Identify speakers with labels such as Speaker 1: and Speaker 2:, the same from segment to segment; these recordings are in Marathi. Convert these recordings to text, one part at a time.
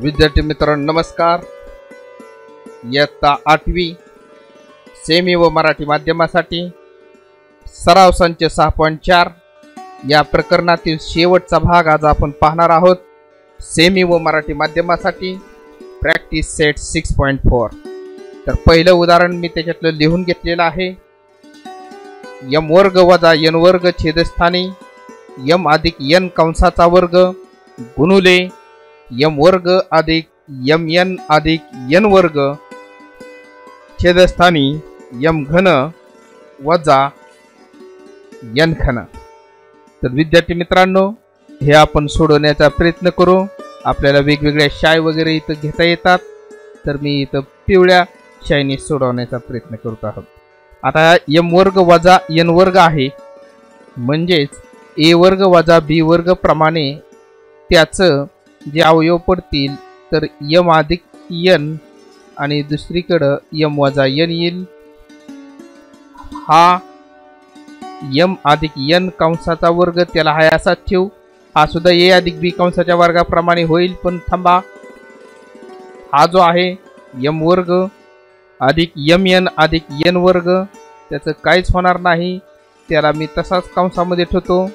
Speaker 1: विद्यार्थी मित्रांनो नमस्कार। इयत्ता 8वी सेमी व मराठी माध्यमासाठी सराव संच 6.4 या प्रकरणातील शेवटचा भाग आज आपण पाहणार आहोत। सेमी व मराठी माध्यमासाठी प्रॅक्टिस सेट 6.4। तर पहिलं उदाहरण मी त्याच्यातलं लिहून घेतलेलं आहे। m वर्ग वजा n वर्ग छेदस्थानी m अधिक n कंसाचा वर्ग गुणुले m वर्ग अधिक mn अधिक n वर्ग छेदस्थानी m घन वजा n घन। तर विद्यार्थी मित्रांनो हे आपण सोडवण्याचा प्रयत्न करू। आपल्याला वेगवेगळ्या शाई वगैरे इथं घेता येतात, तर मी इथं पिवळ्या शाईने सोडवण्याचा प्रयत्न करत आहोत। आता m वर्ग वजा n वर्ग आहे, म्हणजेच a वर्ग वजा b वर्ग प्रमाणे त्याचं जे अवयव पडतील तर m अधिक n आणि दुसरीकडे m वजा n येईल। हा m अधिक n कंसाचा वर्ग त्याला हा असा ठेवू, हा सुद्धा a अधिक b कंसाच्या वर्गाप्रमाणे होईल। पण थांबा, हा जो आहे m वर्ग अधिक mn अधिक n वर्ग त्याचं काहीच होणार नाही, त्याला मी तसाच कंसामध्ये ठेवतो।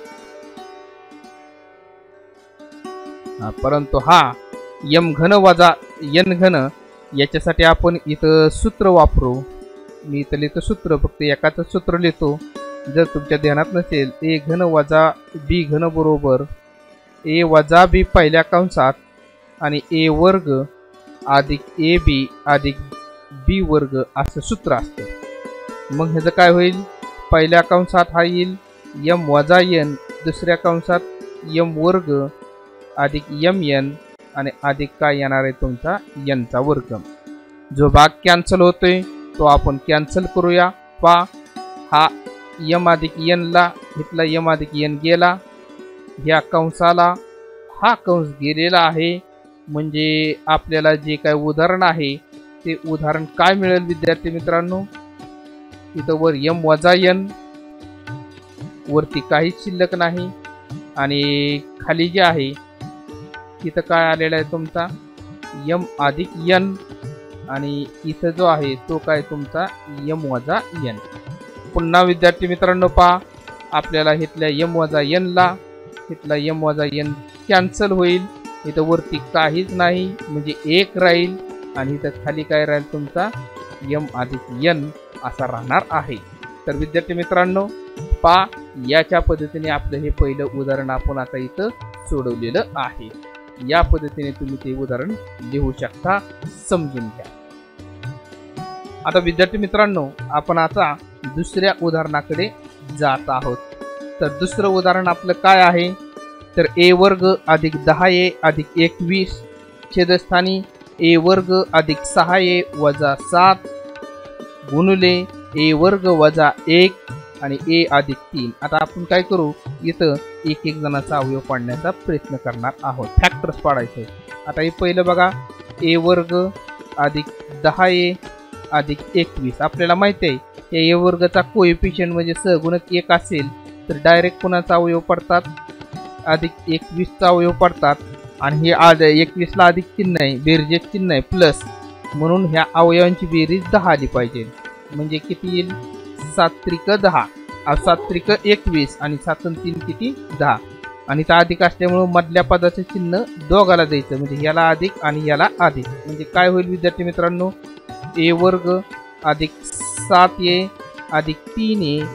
Speaker 1: परंतु हा m घन वजा n घन याच्यासाठी आपण इथं सूत्र वापरू। मी इथं लिहितो सूत्र, फक्त एकाच सूत्र लिहितो। जर तुमच्या ध्यानात नसेल a घन वजा b घन बरोबर a वजा b पहिल्या कंसात आणि a वर्ग अधिक ab अधिक b वर्ग असं सूत्र असतं। मग ह्याचं काय होईल, पहिल्या कंसात हा येईल m वजा n, दुसऱ्या कंसात m वर्ग अधिक mn आणि अधिक काय येणार आहे तुमचा n चा वर्ग। जो भाग कॅन्सल होतोय तो आपण कॅन्सल करूया। पहा, हा m अधिक n ला इथला m अधिक n गेला, या कंसाला हा कंस गेलेला आहे। म्हणजे आपल्याला जे काय उदाहरण आहे ते उदाहरण काय मिळेल विद्यार्थी मित्रांनो, इथं वर m वजा n वरती काहीच शिल्लक नाही आणि खाली जे आहे इथं काय आलेला आहे तुमचा m अधिक n आणि इथं जो आहे तो काय तुमचा m वजा n। पुन्हा विद्यार्थी मित्रांनो पहा, आपल्याला इथल्या m वजा n ला इथला m वजा n कॅन्सल होईल, इथं वरती काहीच नाही म्हणजे 1 राहील आणि इथं खाली काय राहील तुमचा m अधिक n असा राहणार आहे। तर विद्यार्थी मित्रांनो पहा, याच्या पद्धतीने आपलं हे पहिलं उदाहरण आपण आता इथं सोडवलेलं आहे। या पद्धतीने तुम्ही ते उदाहरण लिहू शकता, समजून घ्या। आता विद्यार्थी मित्रांनो आपण आता दुसऱ्या उदाहरणाकडे जात आहोत। तर दुसरं उदाहरण आपलं काय आहे, तर a वर्ग अधिक 10a अधिक 21 छेदस्थानी a वर्ग अधिक 6a वजा 7 गुणुले a वर्ग वजा 1 आणि a अधिक 3। आता आपण काय करू, इथं एक एक जणांचा अवयव पाडण्याचा प्रयत्न करणार आहोत, फॅक्टर्स पाडायचे। आता हे पहिलं बघा, a वर्ग अधिक 10a अधिक 21। आपल्याला माहिती आहे या a वर्गाचा कोएफिशियंट म्हणजे सहगुणक 1 असेल तर डायरेक्ट कोणाचा अवयव पडतात, अधिक 21 चा अवयव पडतात। आणि हे 21 ला अधिक चिन्ह आहे, बेरजेच चिन्ह आहे प्लस, म्हणून ह्या अवयवांची बेरीज 10 आली पाहिजे। म्हणजे किती येईल, 7 त्रिक 10, 7 त्रिक 21 आणि 7 आणि 3 किती 10। आणि त्या अधिक असल्यामुळे मधल्या पदाचं चिन्ह दोघाला द्यायचं, म्हणजे याला अधिक आणि याला अधिक। म्हणजे काय होईल विद्यार्थी मित्रांनो, a वर्ग अधिक 7a अधिक 3a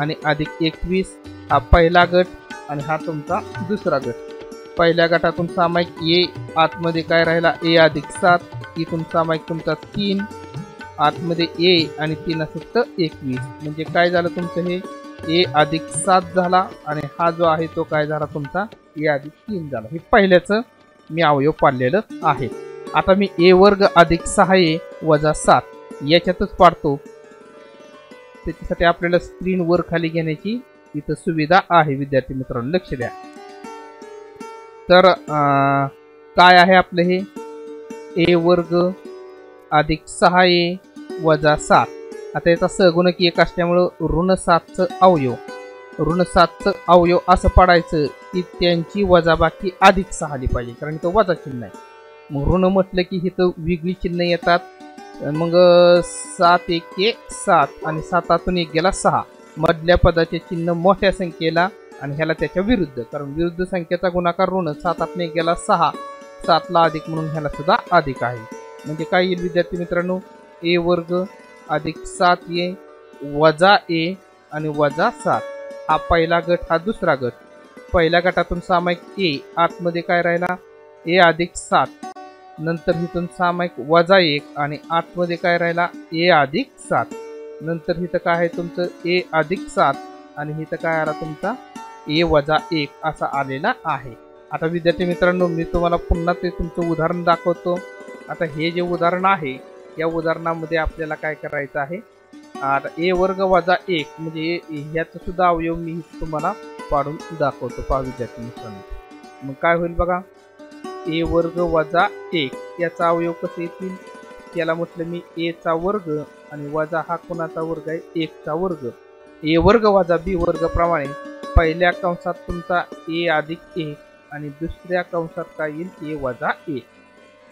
Speaker 1: आणि अधिक 21 हा पहिला गट आणि हा तुमचा दुसरा गट। पहिल्या गटातून सामायिक a आतमध्ये काय राहिला a अधिक 7, इथून सामायिक तुमचा 3 आतमध्ये a आणि 3 असतं 21। म्हणजे काय झालं तुमचं हे a अधिक 7 झाला आणि हा जो आहे तो काय झाला तुमचा a अधिक 3 झाला। हे पहिल्याचं मी अवयव पाडलेलं आहे। आता मी a वर्ग अधिक 6a वजा 7 याच्यातच पाडतो, त्याच्यासाठी आपल्याला स्क्रीन वर खाली घेण्याची इथं सुविधा आहे विद्यार्थी मित्रांनो, लक्ष द्या। तर काय आहे आपलं हे a वर्ग अधिक 6a वजा 7। आता याचा सहगुणक 1 असल्यामुळं ऋण 7चं अवयव असं पाडायचं की त्यांची वजाबाकी अधिक 6 आली पाहिजे, कारण तो वजा चिन्ह आहे। मग ऋण म्हटलं की इथं वेगळी चिन्ह येतात. मग 7 एके 7 आणि 7 एक गेला 6. मधल्या पदाचे चिन्ह मोठ्या संख्येला आणि ह्याला त्याच्या विरुद्ध, कारण विरुद्ध संख्येचा गुणाकार ऋण. 7 एक गेला 6, 7 ला अधिक म्हणून ह्याला सुद्धा अधिक आहे. म्हणजे काय येईल विद्यार्थी मित्रांनो, ए वर्ग अधिक 7a वजा a आणि वजा 7. हा पहिला गट, हा दुसरा गट. पहिल्या गटातून सामायिक ए, आतमध्ये काय राहिला ए अधिक 7. नंतर इथून सामायिक वजा 1 आणि आतमध्ये काय राहिला ए अधिक 7. नंतर इथं काय आहे तुमचं ए अधिक 7 आणि इथं काय आला तुमचा ए वजा 1 असा आलेला आहे. आता विद्यार्थी मित्रांनो, मी तुम्हाला पुन्हा ते तुमचं उदाहरण दाखवतो. आता हे जे उदाहरण आहे, या उदाहरणामध्ये आपल्याला काय करायचं आहे, आता ए वर्ग वजा 1 म्हणजे ह्याचं सुद्धा अवयव मी तुम्हाला पाडून दाखवतो. पहा विद्यार्थी मित्रांनो, मग काय होईल बघा, ए वर्ग वजा 1 याचा अवयव कसे येतील. त्याला म्हटलं मी ए चा वर्ग आणि वजा हा कोणाचा वर्ग आहे 1 चा वर्ग. ए वर्ग वजा बी वर्ग प्रमाणे पहिल्या कंसात तुमचा ए अधिक 1 आणि दुसऱ्या कंसात काय येईल ए वजा 1.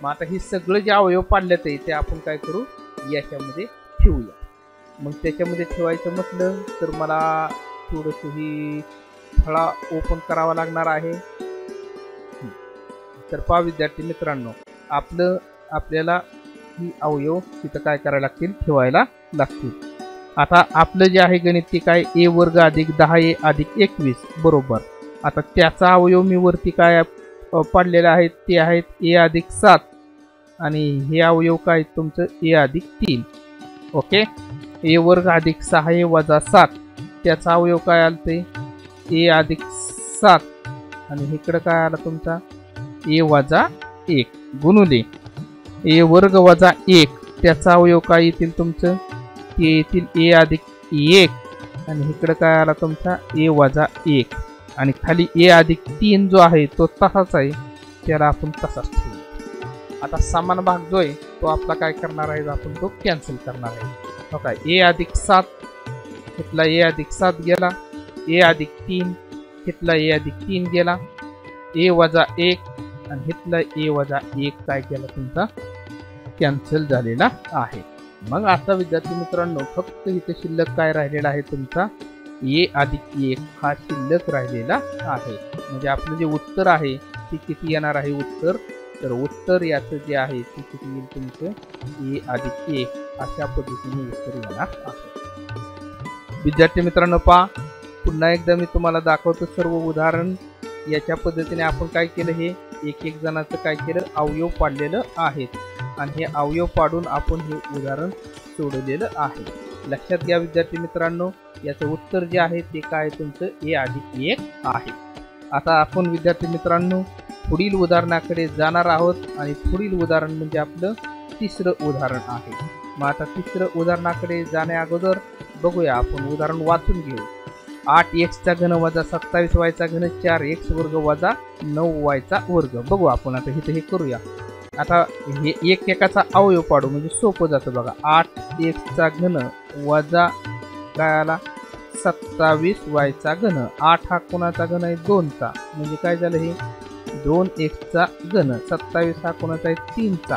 Speaker 1: मग आता ही सगळं जे अवयव पाडल्यात आहे ते आपण काय करू, याच्यामध्ये ठेवूया. मग त्याच्यामध्ये ठेवायचं म्हटलं तर मला थोडंसं ही फळा ओपन करावा लागणार आहे. तर पहा विद्यार्थी मित्रांनो, आपल्याला ही अवयव तिथं काय करायला लागतील, ठेवायला लागतील. आता आपलं जे आहे गणित ते काय ए वर्ग अधिक 10a अधिक 21 बरोबर. आता त्याचा अवयव मी वरती काय पाडलेला आहे ते आहेत ए अधिक 7 आणि हे अवयव काय तुमचं ए अधिक 3. ओके, ए वर्ग अधिक 6a वजा 7 त्याचा अवयव काय आलं ते ए अधिक 7 आणि इकडं काय आला तुमचा ए वजा 1 गुणुले ए वर्ग वजा 1 त्याचा अवयव काय येतील तुमचं ते येतील ए अधिक 1 आणि इकडं काय आला तुमचा ए वजा 1 आणि खाली ए अधिक 3 जो आहे तो तसाच आहे, त्याला आपण तसाच ठेवू. आता समान भाग जो आहे तो आपला काय करणार आहे, आपण तो कॅन्सल करणार आहे. हो काय, ए अधिक 7 घेतला ए अधिक 7 गेला, ए अधिक 3 घेतला ए अधिक 3 गेला, ए वजा 1 आणि घेतला ए वजा 1 काय केला तुमचा कॅन्सल झालेला आहे. मग आता विद्यार्थी मित्रांनो, फक्त इथे शिल्लक काय राहिलेला आहे तुमचा ए अधिक 1 हा शिल्लक राहिलेला आहे. म्हणजे आपलं जे उत्तर आहे ते किती येणार आहे उत्तर, तर उत्तर याचं जे आहे ते किती येईल तुमचं ए अधिक 1 अशा पद्धतीने उत्तर येणार आहे. विद्यार्थी मित्रांनो पहा, पुन्हा एकदा मी तुम्हाला दाखवतो सर्व उदाहरण. याच्या पद्धतीने आपण काय केलं, हे एक एक जणांचं काय केलं अवयव पाडलेलं आहेत आणि हे अवयव पाडून आपण हे उदाहरण सोडवलेलं आहे. लक्षात घ्या विद्यार्थी मित्रांनो, याचं उत्तर जे आहे ते काय तुमचं ए अधिक 1 आहे. आता आपण विद्यार्थी मित्रांनो पुढील उदाहरणाकडे जाणार आहोत आणि पुढील उदाहरण म्हणजे आपलं तिसरं उदाहरण आहे. मग आता तिसरं उदाहरणाकडे जाण्या अगोदर बघूया, आपण उदाहरण वाचून घेऊ. 8x चा घन वजा 27y चा घन 4x वर्ग वजा 9y चा वर्ग. बघू आपण आता इथे हे करूया. आता हे एक एकाचा अवयव पाडू म्हणजे सोपं जातं बघा. 8x चा घन वजा काय आला 27y चा घन. 8 हा कोणाचा घन आहे 2 चा, म्हणजे काय झालं हे 2x चा घन. 27 हा कोणाचा आहे 3 चा,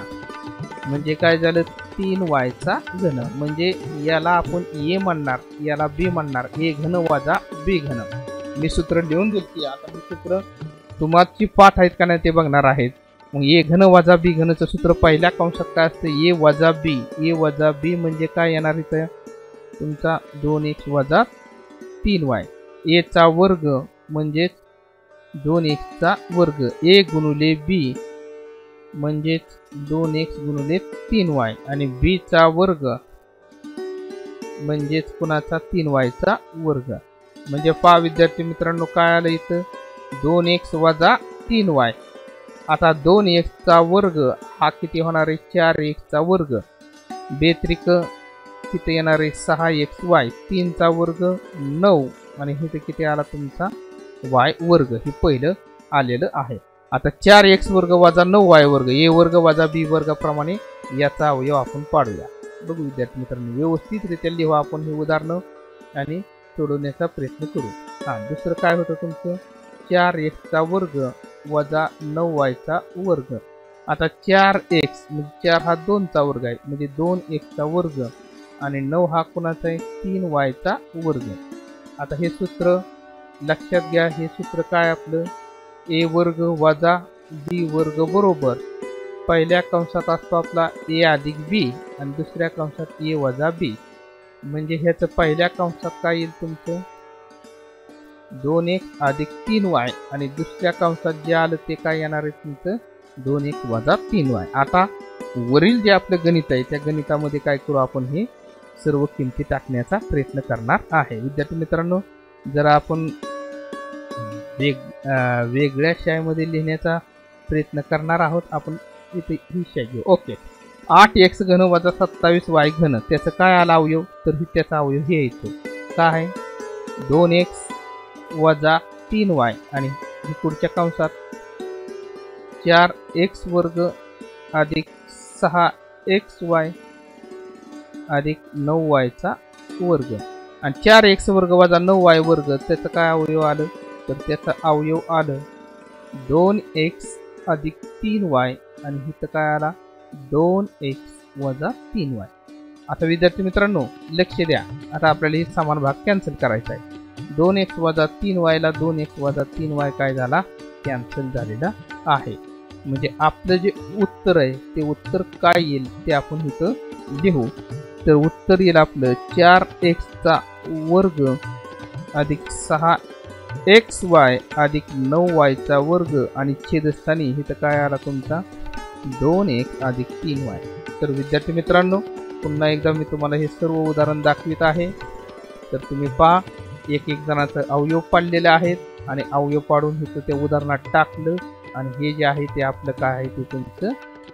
Speaker 1: म्हणजे काय झालं 3y चा घन. म्हणजे याला आपण ए म्हणणार, याला बी म्हणणार. ए घन वजा बी घन. मी सूत्र लिहून दिली. आता हे सूत्र तुम्हाची पाठ आहेत का नाही ते बघणार आहेत. मग ए घन वजा बी घनचं सूत्र पहिल्या कंसात काय असतं ए वजा बी. ए वजा बी म्हणजे काय येणार इथं तुमचा 2x वजा 3y. ए चा वर्ग म्हणजेच 2x चा वर्ग. ए गुणुले बी म्हणजेच 2x गुणुले 3y आणि बी चा वर्ग म्हणजेच कुणाचा 3y चा वर्ग. म्हणजे पहा विद्यार्थी मित्रांनो काय आलं इथं 2x वजा 3y. आता 2x चा वर्ग हा किती होणार आहे 4x चा वर्ग. बेत्रिक किती येणार आहे 6xy. 3 चा वर्ग 9 आणि इथे किती आला तुमचा y वर्ग. हे पहिलं आलेलं आहे. आता 4x वर्ग वजा 9y वर्ग. ए वर्ग वजा बी वर्ग प्रमाणे याचा अवयव आपण पाडूया. बघू विद्यार्थी मित्रांनो, व्यवस्थितरित्या लिहा आपण हे उदाहरण आणि सोडवण्याचा प्रयत्न करू. दुसरं काय होतं तुमचं 4x चा वर्ग वजा 9y चा वर्ग. आता 4x म्हणजे 4 हा 2चा वर्ग आहे म्हणजे 2x चा वर्ग आणि 9 हा कोणाचा आहे 3y चा वर्ग. आता हे सूत्र लक्षात घ्या. हे सूत्र काय आपलं a वर्ग वजा b वर्ग बरोबर पहिल्या कंसात असतो आपला a अधिक b आणि दुसऱ्या कंसात a वजा b. म्हणजे ह्याचं पहिल्या कंसात काय येईल तुमचं 2x अधिक 3y आणि दुसऱ्या कंसात जे आलं ते काय येणार आहे तुमचं 2x वजा 3y. आता वरील जे आपलं गणित आहे त्या गणितामध्ये काय करू आपण हे सर्व किमती टाकण्याचा प्रयत्न करणार आहे. विद्यार्थी मित्रांनो, जरा आपण वेगळ्या शाईमध्ये लिहिण्याचा प्रयत्न करणार आहोत. आपण इथे ही शाई घेऊ. ओके. 8x घन वजा 27y घन त्याचं काय आला अवयव तर त्याचा अवयव हे येतो काय आहे 2x वजा 3y आणि पुढच्या कंसात 4x वर्ग अधिक 6xy अधिक 9y चा वर्ग आणि 4x वर्ग वजा 9y वर्ग त्याचं काय अवयव आलं तर त्याचा अवयव आलं 2x अधिक 3y आणि इथं काय आला 2x वजा 3y. आता विद्यार्थी मित्रांनो लक्ष द्या. आता आपल्याला हे समान भाग कॅन्सल करायचा आहे. 2x वजा 3y ला 2x वजा 3y काय झाला कॅन्सल झालेला आहे. म्हणजे आपलं जे उत्तर आहे ते उत्तर काय येईल ते आपण इथं लिहू. तर उत्तर येईल आपलं 4x चा वर्ग अधिक 6xy अधिक 9y चा वर्ग आणि छेदस्थानी इथं काय आला तुमचा 2x अधिक 3y. तर विद्यार्थी मित्रांनो पुन्हा एकदा मी तुम्हाला हे सर्व उदाहरण दाखवित आहे. तर तुम्ही पहा एक जणाचं अवयव पाडलेले आहेत आणि अवयव पाडून इथं त्या उदाहरणात टाकलं आणि हे जे आहे ते आपलं काय आहे ते तुमचं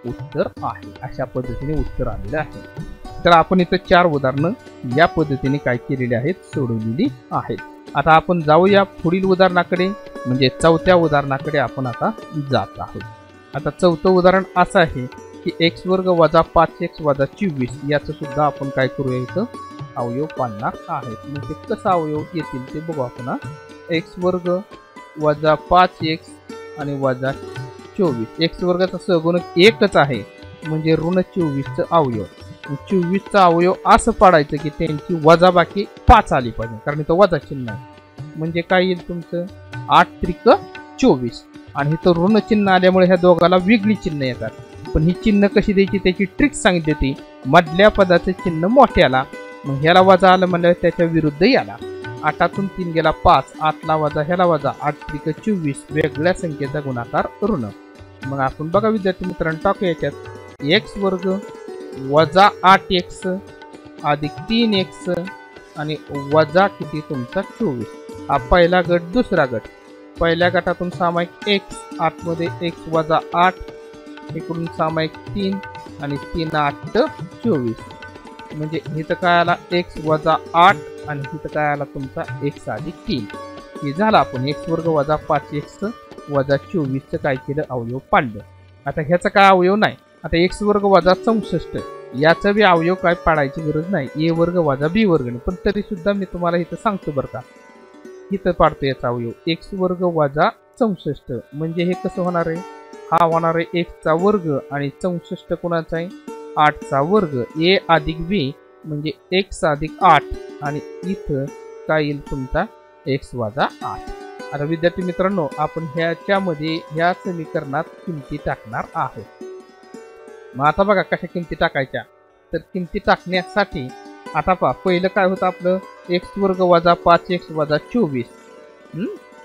Speaker 1: उत्तर आहे. अशा पद्धतीने उत्तर आलेलं आहे. तर आपण इथं 4 उदाहरणं या पद्धतीने काय केलेली आहेत सोडवलेली आहेत. आता आपण जाऊया पुढील उदाहरणाकडे म्हणजे चौथ्या उदाहरणाकडे आपण आता जात आहोत. आता चौथं उदाहरण असं आहे की x वर्ग वजा 5x वजा 24 याचं सुद्धा आपण काय करूया इथं अवयव पाडणार आहेत. मग ते कसं अवयव येतील ते बघू आपण. x वर्ग वजा 5x आणि वजा 24 x वर्गाचा सहगुणक एकच आहे म्हणजे ऋण 24चं अवयव. 24चा अवयव असं पाडायचं की त्यांची वजाबाकी 5 आली पाहिजे कारण इथं वजा चिन्ह आहे. म्हणजे काय येईल तुमचं 8 त्रिक 24 आणि इथं ऋण चिन्ह आल्यामुळे ह्या दोघाला वेगळी चिन्ह येतात. पण ही चिन्ह कशी द्यायची त्याची ट्रिक सांगितली होती. मधल्या पदाचे चिन्ह मोठ्याला मग ह्याला वजा आलं म्हणल्यावर त्याच्या विरुद्ध याला 8तून 3 गेला 5 8ला वजा ह्याला वजा 8 त्रिक 24 वेगळ्या संख्येचा गुणाकार ऋण. मग आपण बघा विद्यार्थी मित्रांनो टाकू याच्यात x वर्ग वजा 8x अधिक 3x आणि वजा किती तुमचा 24. हा पहिला गट दुसरा गट. पहिल्या गटातून सामायिक x आतमध्ये x वजा 8 इकडून सामायिक 3 आणि 3 8 24 म्हणजे इथं काय आला x वजा 8 आणि इथं काय आला तुमचा x अधिक 3. हे झालं आपण x वर्ग वजा 5x वजा 24चं काय केलं अवयव पाडलं. आता ह्याचा काय अवयव नाही. आता x वर्ग वजा 64 याचा बी अवयव काय पाडायची गरज नाही. a वर्ग वजा b वर्ग नाही. पण तरी सुद्धा मी तुम्हाला इथं सांगतो बरं का इथं पाडतो याचा अवयव x वर्ग वजा 64 म्हणजे हे कसं होणार आहे हा होणार आहे x चा वर्ग आणि 64 कोणाचा आहे 8 चा वर्ग a अधिक b म्हणजे x अधिक 8 आणि इथं काय येईल तुमचा x वजा 8. आता विद्यार्थी मित्रांनो आपण ह्याच्यामध्ये ह्या समीकरणात किमती टाकणार आहोत. मग आता बघा कशा किमती टाकायच्या. तर किमती टाकण्यासाठी आता पहा पहिलं काय होतं आपलं x वर्ग वजा 5x वजा 24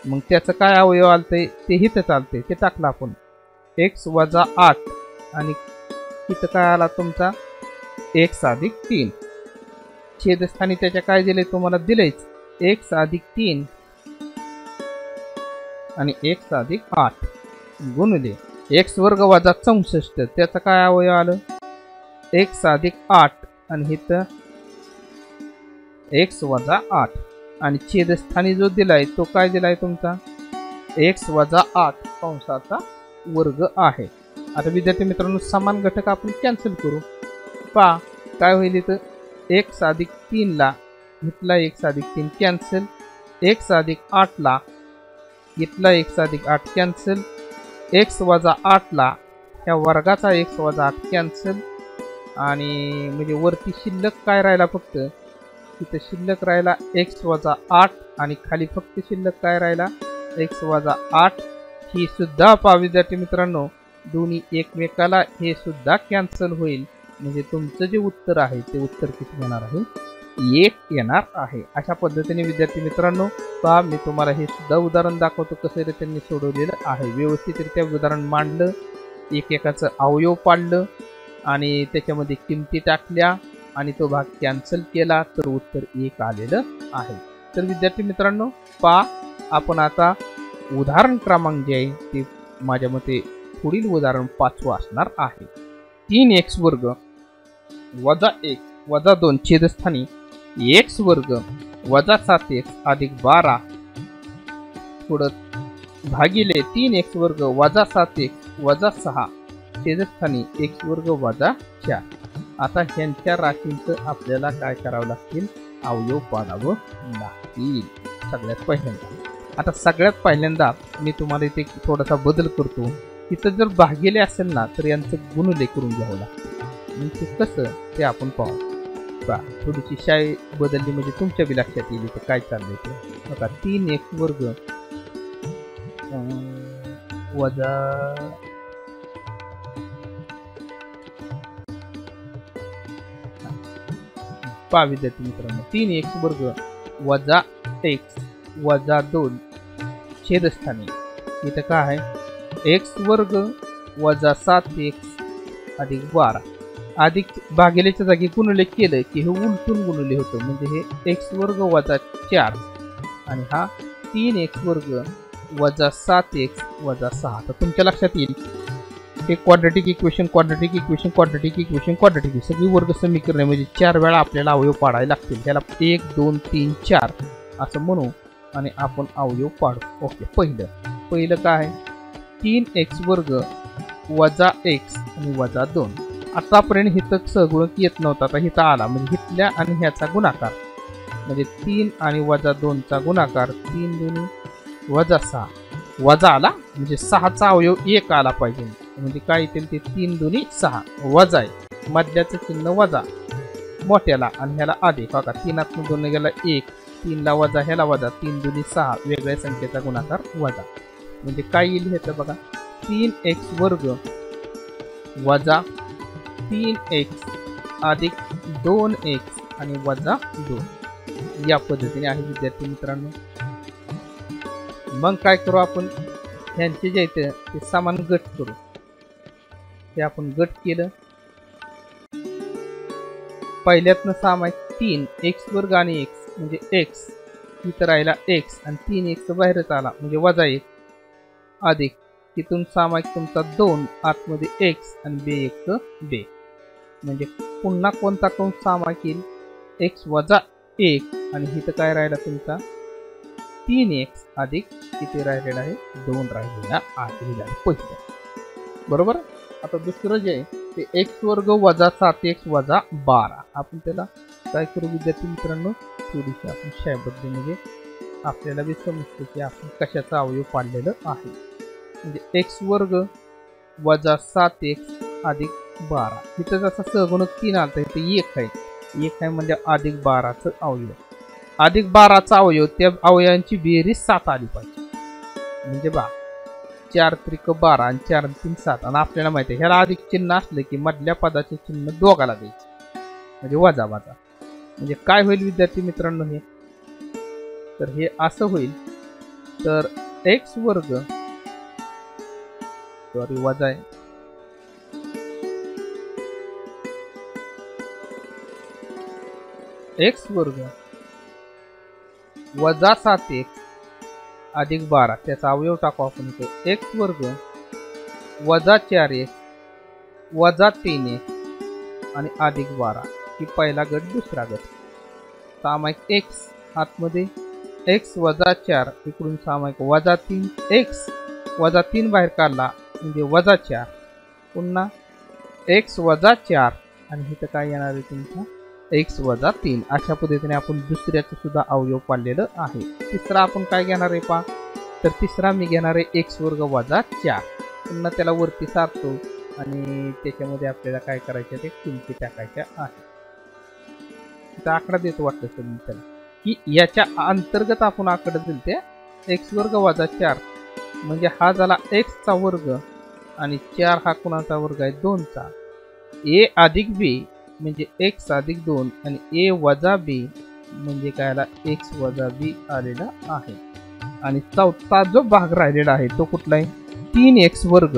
Speaker 1: मग त्याचं काय अवयव आलतंय ते इथं चालतंय ते टाकलं आपण x वजा 8 आणि इथं काय आला तुमचा x अधिक 3. छेदस्थानी त्याच्या काय दिले तुम्हाला दिलेच x अधिक 3 आणि x अधिक 8 गुणिले x वर्ग वजा 64 त्याचं काय अवयव आलं x अधिक 8 आणि इथं x वजा 8 आणि छेदस्थानी जो दिलाय तो काय दिलाय तुमचा x वजा 8 कंसाचा वर्ग आहे. आता विद्यार्थी मित्रांनो समान घटक आपण कॅन्सल करू. पहा काय होईल इथं x अधिक 3 ला इथला x अधिक 3 कॅन्सल x अधिक 8 ला इथला x अधिक 8 कॅन्सल x वजा 8 ला ह्या वर्गाचा x वजा 8 कॅन्सल आणि म्हणजे वरती शिल्लक काय राहिला फक्त तिथे शिल्लक राहिला x वजा 8 आणि खाली फक्त शिल्लक काय राहिला x वजा 8 ही सुद्धा पहा विद्यार्थी मित्रांनो दोन्ही एकमेकाला हे सुद्धा कॅन्सल होईल म्हणजे तुमचं जे उत्तर आहे ते उत्तर किती येणार आहे 1 येणार आहे। अशा पद्धतीने विद्यार्थी मित्रांनो पहा मी तुम्हाला हे सुद्धा उदाहरण दाखवतो कसं त्यांनी सोडवलेलं आहे। व्यवस्थितरित्या उदाहरण मांडलं एकेकाचं अवयव पाडलं आणि त्याच्यामध्ये किमती टाकल्या आणि तो भाग कॅन्सल केला तर उत्तर 1 आलेलं आहे। तर विद्यार्थी मित्रांनो पहा आपण आता उदाहरण क्रमांक जे आहे ते माझ्या मते पुढील उदाहरण 5वं असणार आहे। 3x वर्ग वजा 1 वजा 2 छेदस्थानी x वर्ग वजा 7x अधिक 12 पुढं भागिले 3x वर्ग वजा 7x वजा 6 छेदस्थानी x वर्ग वजा 4। आता ह्यांच्या राशींचं आपल्याला काय करावं लागतील अवयव पाडावं लागतील सगळ्यात पहिल्यांदा। आता सगळ्यात पहिल्यांदा मी तुम्हाला इथे थोडासा बदल करतो इथं जर भागिले असेल ना तर यांचं गुणले करून घ्यावं लागतं म्हणजे कसं ते आपण पाहू बघा थोडीशी शाई बदलली म्हणजे तुमच्या बी लक्षात येईल इथं काय चाललंय ते बघा 3x वर्ग वजा पहा विद्यार्थी मित्रांनो 3x वर्ग वजा x वजा 2 छेदस्थानी इथं काय आहे x वर्ग वजा 7x अधिक 12 अधिक भागिलेच्या जागी गुणले केलं की हे उलटून गुणले होतं म्हणजे हे x वर्ग वजा 4 आणि हा 3x वर्ग वजा 7x वजा 6। तर तुमच्या लक्षात येईल हे quadratic equation quadratic equation quadratic equation quadratic सगळी वर्ग समीकरणे म्हणजे 4 वेळा आपल्याला अवयव पाडायला लागतील त्याला 1 2 3 4 असं म्हणू आणि आपण अवयव पाडू। ओके पहिलं काय 3x वर्ग वजा x आणि वजा 2 आतापर्यंत हिथं सहगुणक येत नव्हता आता हिथं आला म्हणजे हिथल्या आणि ह्याचा गुणाकार म्हणजे 3 आणि वजा 2 चा गुणाकार 3 2 वजा 6 वजा आला म्हणजे 6 चा अवयव 1 आला पाहिजे म्हणजे काय येतील ते 3 2 6 वजा आहे मधल्याचं चिन्ह वजा मोठ्याला आणि ह्याला अधिक बघा 3 आतून 2 गेला 1 3 ला वजा ह्याला वजा 3 2 6 वेगळ्या संख्येचा गुणाकार वजा म्हणजे काय येईल ह्याचं बघा 3x वर्ग वजा 3x अधिक 2x आणि वजा 2 या पद्धतीने आहे विद्यार्थी मित्रांनो। मग काय करू आपण ह्यांचे जे आहेत ते समान गट करू हे आपण गट केलं पहिल्यातनं सामायिक 3x वर्ग आणि x म्हणजे x इथं राहिला x आणि 3x बाहेरच आला म्हणजे वजा 1 अधिक तिथून सामायिक तुमचा 2 आतमध्ये x आणि b म्हणजे पुन्हा कोणता कंस सामायिक येईल x वजा 1 आणि इथं काय राहिला तुमचा 3x अधिक किती राहिलेला आहे 2 राहिलेला आहे पहिलं बरोबर। आता दुसरं जे आहे ते x वर्ग वजा 7x वजा 12 आपण त्याला काय करू विद्यार्थी मित्रांनो थोडीशी आपण शायबद्ध म्हणजे आपल्याला बी समजतं की आपण कशाचा अवयव पाडलेलं आहे म्हणजे x वर्ग वजा 7x अधिक 12 इथं जसा सहगुणक 3 आलता इथे 1 आहे म्हणजे अधिक 12 चं अवयव अधिक 12 चा अवयव त्या अवयवांची बेरीज 7 आली पाहिजे म्हणजे 4 त्रिक 12 आणि 4 3 7 आणि आपल्याला माहिती आहे ह्याला अधिक चिन्ह असले की मधल्या पदाचे चिन्ह दोघाला द्यायचे म्हणजे वजा वजा म्हणजे काय होईल विद्यार्थी मित्रांनो हे तर हे असं होईल तर x वर्ग सॉरी वजा आहे x वर्ग वजा 7x अधिक 12 त्याचा अवयव टाकू आपण इथे x वर्ग वजा 4x वजा 3x आणि अधिक 12 ही पहिला गट दुसरा गट सामायिक x आतमध्ये x वजा 4 इकडून सामायिक वजा 3x वजा 3 बाहेर काढला म्हणजे वजा 4 पुन्हा x वजा 4 आणि इथं काय येणार आहे तुमचा x वजा 3 अशा पद्धतीने आपण दुसऱ्याचं सुद्धा अवयव पाडलेलं आहे। तिसरा आपण काय घेणार आहे पहा तर तिसरा मी घेणार आहे x वर्ग वजा 4 पुन्हा त्याला वरती सारतो आणि त्याच्यामध्ये आपल्याला काय करायचं ते किमती टाकायच्या आहेत. इथं आकडा देतो वाटतं सर मी त्याला की याच्या अंतर्गत आपण आकडा दिल ते x वर्ग वजा 4 म्हणजे हा झाला x चा वर्ग आणि 4 हा कोणाचा वर्ग आहे 2 चा. a अधिक b म्हणजे x अधिक 2 आणि a वजा b म्हणजे काय आला x वजा b आलेला आहे. आणि चौथा जो भाग राहिलेला आहे तो कुठला आहे 3x वर्ग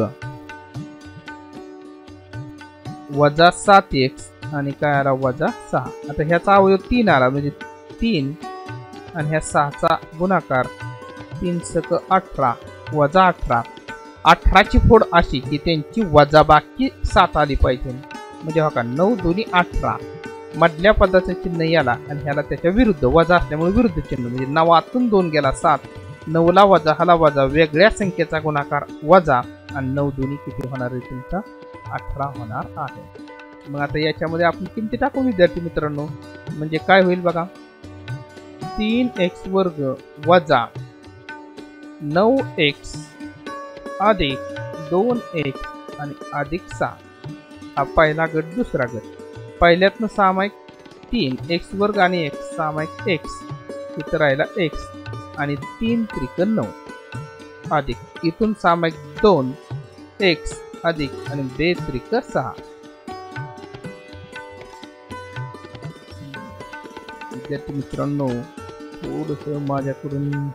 Speaker 1: वजा 7x आणि काय आला वजा 6. आता ह्याचा अवयव 3 आला म्हणजे 3 आणि ह्या 6 चा गुणाकार 3 सक 18 वजा 18. 18 ची फोड अशी की त्यांची वजाबाकी 7 आली पाहिजे म्हणजे बघा 9 दोन्ही 18 मधल्या पदाचं चिन्ह याला आणि ह्याला त्याच्या विरुद्ध वजा असल्यामुळे विरुद्ध चिन्ह म्हणजे 9तून 2 गेला 7 9 ला वजा हाला वजा वेगळ्या संख्येचा गुणाकार वजा आणि 9 दोन्ही किती होणार आहे तुमचा 18 होणार आहे. मग आता याच्यामध्ये आपण किमती टाकू विद्यार्थी मित्रांनो म्हणजे काय होईल बघा 3x वर्ग वजा 9x अधिक 2x आणि अधिक 6 हा पहिला गट. दुसरा गट पहिल्यातनं सामायिक 3x वर्ग आणि x सामायिक x इथं राहिला x आणि 3 त्रिक 9 अधिक इथून सामायिक 2x अधिक आणि 2 त्रिक 6. विद्यार्थी मित्रांनो थोडस माझ्याकडून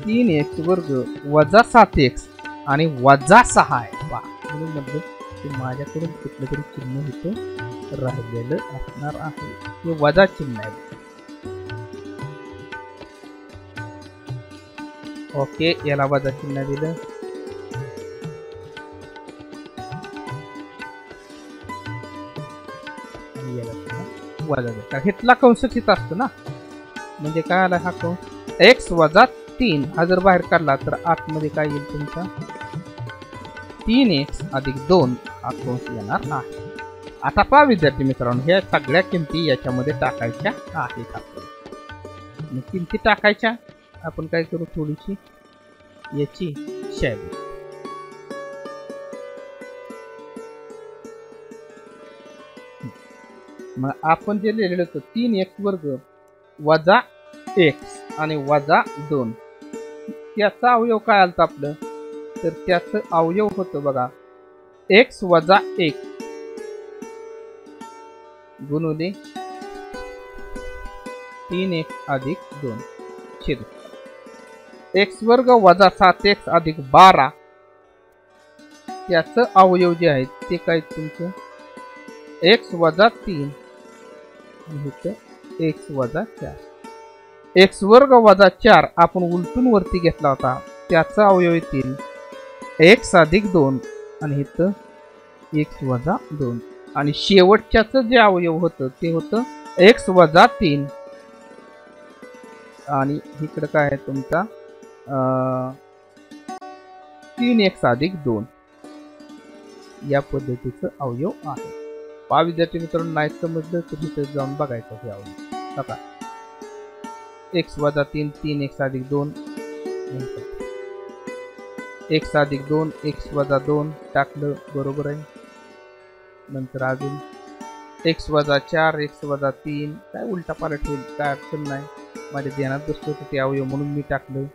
Speaker 1: तीन एक्स वर्ग वजा 7x आणि वजा 6 आहे म्हणून म्हणजे ते माझ्याकडून कुठलं तरी चिन्ह इथं राहिलेलं असणार आहे हे वजा चिन्ह आहे. ओके याला वजा चिन्ह दिलं वजा घेतला कंस तिथं असतो ना म्हणजे काय आला हा कंस x वजा 3 हा जर बाहेर काढला तर आतमध्ये काय येईल तुमचा 3x अधिक 2 हा कंस येणार आहे. आता पहा विद्यार्थी मित्रांनो ह्या सगळ्या किमती याच्यामध्ये टाकायच्या आहेत. आपण किमती टाकायच्या आपण काय करू थोडीशी याची शैली मग आपण जे लिहिलेलं होतं 3x वर्ग वजा x आणि वजा 2 त्याचा अवयव काय आलता आपलं तर त्याचं अवयव होतं बघा x वजा 1 गुणुले 3x अधिक 2 छेद x वर्ग वजा 7x अधिक 12 त्याचं अवयव जे आहे ते काय तुमचं x वजा 3 x वजा 4. x वर्ग वजा 4 आपण उलटून वरती घेतला होता त्याचा अवयव येतील x अधिक 2 आणि इथं x वजा 2 आणि शेवटच्याच जे अवयव होतं ते होतं x वजा 3 आणि इकडे काय आहे तुमचा 3x अधिक 2 या पद्धतीचं अवयव आहे. पहा विद्यार्थी मित्रांनो नाही समजलं तर तिथे जाऊन बघायचं हे अवयव बघा x वजा 3 3x अधिक 2 x अधिक 2 x वजा 2 टाकलं बरोबर आहे. नंतर अजून x वजा 4 x वजा 3 काय उलटा पालट होईल काय अडचण नाही माझ्या ध्यानात बसलं होतं ते अवयव म्हणून मी टाकलं.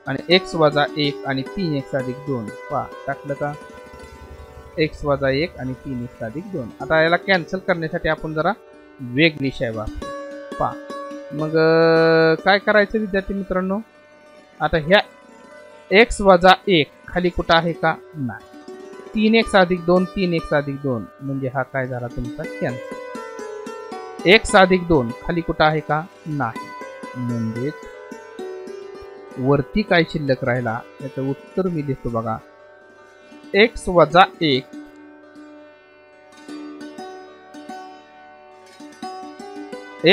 Speaker 1: आणि x वजा 1 आणि 3x अधिक 2 पहा टाकलं का x वजा 1 आणि 3x अधिक 2. आता याला कॅन्सल करण्यासाठी आपण जरा वेगळी शै वापरू पहा. मग काय करायचं विद्यार्थी मित्रांनो आता ह्या x वजा 1 खाली कुठं आहे का नाही 3x अधिक 2 3x अधिक 2 म्हणजे हा काय झाला तुमचा कॅन्सल. x अधिक 2 खाली कुठं आहे का नाही म्हणजेच वरती काय शिल्लक राहिला याचं उत्तर मी देतो बघा x वजा 1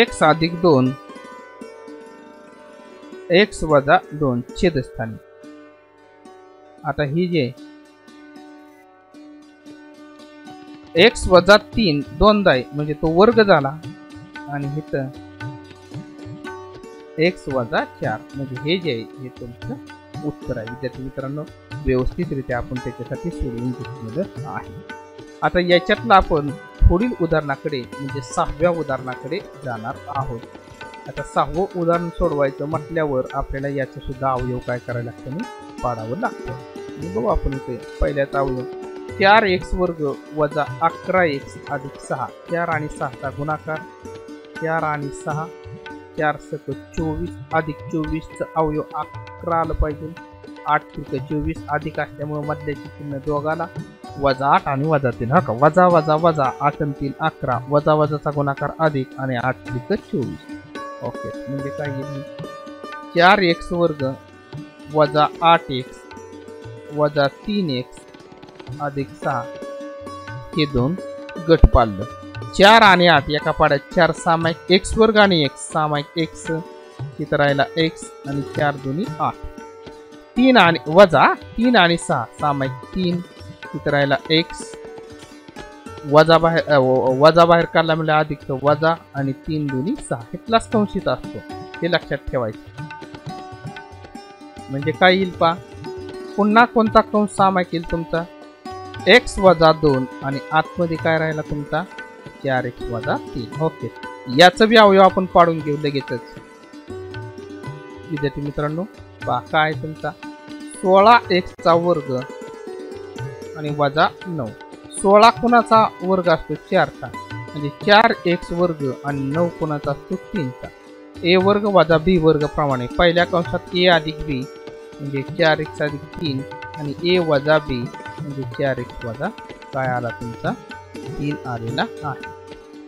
Speaker 1: x अधिक 2 x वजा 2 छेदस्थानी. आता ही जे x वजा 3 दोनदा आहे म्हणजे तो वर्ग झाला आणि इथं x वजा 4 म्हणजे हे जे आहे हे तुमचं उत्तर आहे. विद्यार्थी मित्रांनो, व्यवस्थितरित्या आपण त्याच्यासाठी सोडवून घेतलेलं आहे. आता याच्यातलं आपण पुढील उदाहरणाकडे म्हणजे 6व्या उदाहरणाकडे जाणार आहोत. आता 6वं उदाहरण सोडवायचं म्हटल्यावर आपल्याला याचं सुद्धा अवयव काय करायला लागतं पाडावं लागतं. बघू आपण इथे पहिल्याचा अवयव 4x वर्ग वजा 11x अधिक 6. 4 आणि 6चा गुणाकार 4 आणि 6 4 सक 24 अधिक 24चं अवयव 11 आलं पाहिजे. 8 त्रिक 24 अधिक असल्यामुळे मधल्याची चिन्ह दोघाला वजा 8 आणि वजा 3. हा का वजा वजा वजा 8 आणि 3 11 वजा वजाचा गुणाकार अधिक आणि 8 त्रिक 24. ओके, म्हणजे काय येईल 4x वर्ग वजा 8x वजा 3x अधिक 6 हे दोन गट पाडलं. 4 आणि 8 एका पाड्यात 4 सामायिक x वर्ग आणि x सामायिक x तिथं राहिला x आणि 4 दोन्ही 8. 3 आणि वजा 3 आणि 6 सामायिक 3 तिथं राहिला x वजा बाहेर काढला म्हणजे अधिक वजा आणि 3 दोन्ही 6 हे प्लस कंशीत असतो, हे लक्षात ठेवायचं. म्हणजे काय येईल पा पुन्हा कोणता कंस सामायिक येईल तुमचा x वजा 2 आणि आतमध्ये काय राहिला तुमचा 4x वजा 3. ओके, याचं बी अवयव आपण पाडून घेऊ लगेचच. विद्यार्थी मित्रांनो पहा काय तुमचा 16x चा वर्ग आणि वजा 9. 16 कोणाचा वर्ग असतो 4चा म्हणजे 4x वर्ग आणि 9 कोणाचा असतो 3चा. a वर्ग वजा b वर्ग प्रमाणे पहिल्या कंसात a अधिक b म्हणजे 4x अधिक 3 आणि a वजा b म्हणजे 4x वजा काय आला तुमचा 3 आलेला आहे.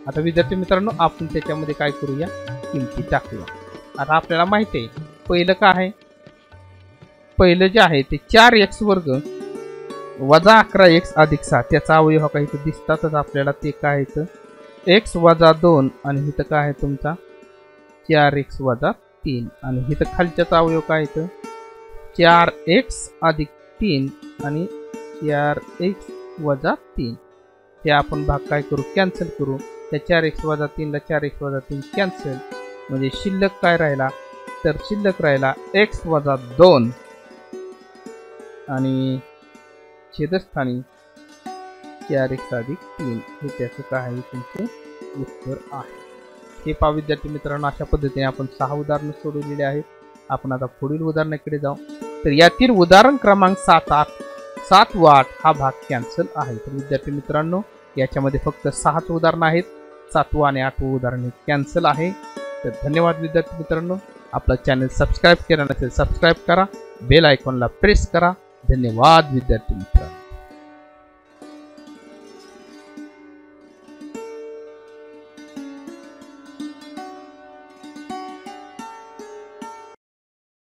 Speaker 1: आता विद्यार्थी मित्रांनो आपण त्याच्यामध्ये काय करूया किमती टाकूया. आता आपल्याला माहिती आहे पहिलं काय आहे, पहिलं जे आहे ते 4x वर्ग वजा 11x अधिक 6 त्याचा अवयव हा काही दिसतातच आपल्याला. ते काय येतं x वजा 2 आणि इथं काय आहे तुमचा 4x वजा 3 आणि इथं खालच्याचा अवयव काय येतं 4x अधिक 3 आणि 4x वजा 3. हे आपण भाग काय करू कॅन्सल करू. त्या 4x वजा 3 ला 4x वजा 3 कॅन्सल म्हणजे शिल्लक काय राहिला तर शिल्लक राहिला x वजा 2 आणि छेदस्थानी 4x अधिक 3 हे त्याचं काय आहे तुमचं उत्तर आहे. हे पहा विद्यार्थी मित्रांनो, अशा पद्धतीने आपण 6 उदाहरणं सोडवलेली आहेत. आपण आता पुढील उदाहरणाकडे जाऊ. तर यातील उदाहरण क्रमांक 7 व 8 हा भाग कॅन्सल आहे. तर विद्यार्थी मित्रांनो याच्यामध्ये फक्त 6च उदाहरणं आहेत. 7वं आणि 8वं उदाहरण हे कॅन्सल आहे. तर धन्यवाद विद्यार्थी मित्रांनो. आपला चॅनल सबस्क्राईब केला नसेल सबस्क्राईब करा, बेल आयकॉनला प्रेस करा. धन्यवाद विद्यार्थी मित्रांनो.